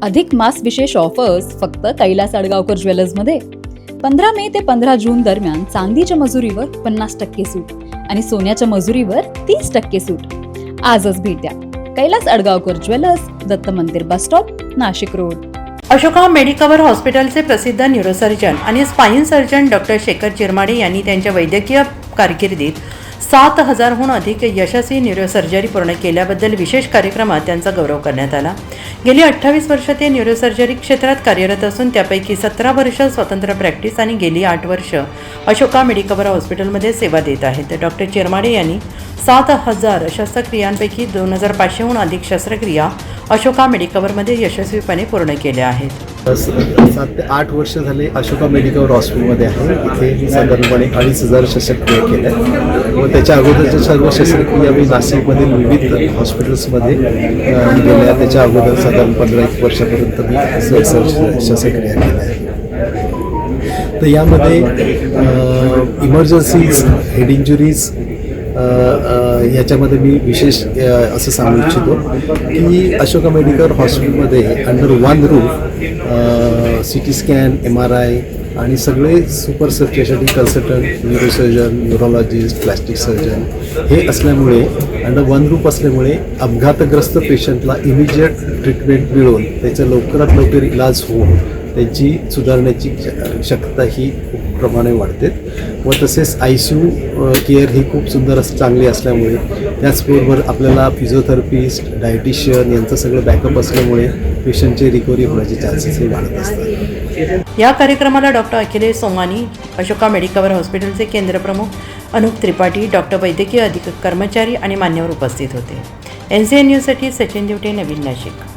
अधिक मास विशेष ऑफर्स फक्त कैलास अडगावकर ज्वेलर्समध्ये. 15 मे ते 15 जून दरम्यान चांदीच्या मजुरीवर 50% सूट आणि सोन्याच्या मजुरीवर 30% सूट. आजच भेट द्या कैलास अडगावकर ज्वेलर्स, दत्त मंदिर bus stop, Nashik road. Ashoka Medicover हॉस्पिटलचे प्रसिद्ध न्यूरोसर्जन आणि spine surgeon doctor Shekhar Chirmade यांनी त्यांच्या वैद्यकीय कारकिर्दीत 7,000हून अधिक यशस्वी न्यूरोसर्जरी पूर्ण केल्याबद्दल विशेष कार्यक्रमात त्यांचा गौरव करण्यात आला. गेली 28 वर्ष ते न्यूरोसर्जरी क्षेत्रात कार्यरत असून त्यापैकी 17 वर्ष स्वतंत्र प्रॅक्टिस आणि गेली 8 वर्ष अशोका मेडिकवर हॉस्पिटलमध्ये सेवा देत आहेत. डॉक्टर चिरमाडे यांनी 7,000 शस्त्रक्रियांपैकी 2,500हून अधिक शस्त्रक्रिया अशोका मेडिकवरमध्ये यशस्वीपणे पूर्ण केल्या आहेत. 7 ते 8 वर्ष झाले अशोका मेडिकवर हॉस्पिटलमध्ये आहे. इथे मी साधारणपणे 2,500 शस्त्रक्रिया केल्या व त्याच्या अगोदरच्या सर्व शस्त्रक्रिया मी नाशिकमधील विविध हॉस्पिटल्समध्ये गेल्या. त्याच्या अगोदर साधारण 15-1 वर्षापर्यंत मी शस्त्रक्रिया केल्या. तर यामध्ये इमर्जन्सीज, हेड इंजुरीज याच्यामध्ये मी विशेष असं सांगू इच्छितो की अशोका मेडिकल हॉस्पिटलमध्ये under one roof CT scan, MRI आणि सगळे super speciality consultant, neurosurgeon, neurologist, plastic surgeon हे असल्यामुळे अंडर वन रूफ असल्यामुळे अपघातग्रस्त पेशंटला इमिजिएट ट्रीटमेंट मिळून त्याचा लवकरात लवकर इलाज होऊन त्यांची सुधारण्याची शक्यता ही खूप प्रमाणे वाढते व तसेच ICU केअर ही खूप सुंदर चांगली असल्यामुळे त्याचबरोबर आपल्याला फिजिओथेरपिस्ट, डायटिशियन यांचं सगळं बॅकअप असल्यामुळे पेशंटची रिकव्हरी होण्याचे चान्सेसही वाढत असतात. या कार्यक्रमाला डॉक्टर अखिलेश सोमानी, अशोका मेडिकवर हॉस्पिटलचे केंद्रप्रमुख अनुप त्रिपाठी, डॉक्टर वैद्यकीय अधिक कर्मचारी आणि मान्यवर उपस्थित होते. NCN न्यूजसाठी सचिन दिवटे, नवीन नाशिक.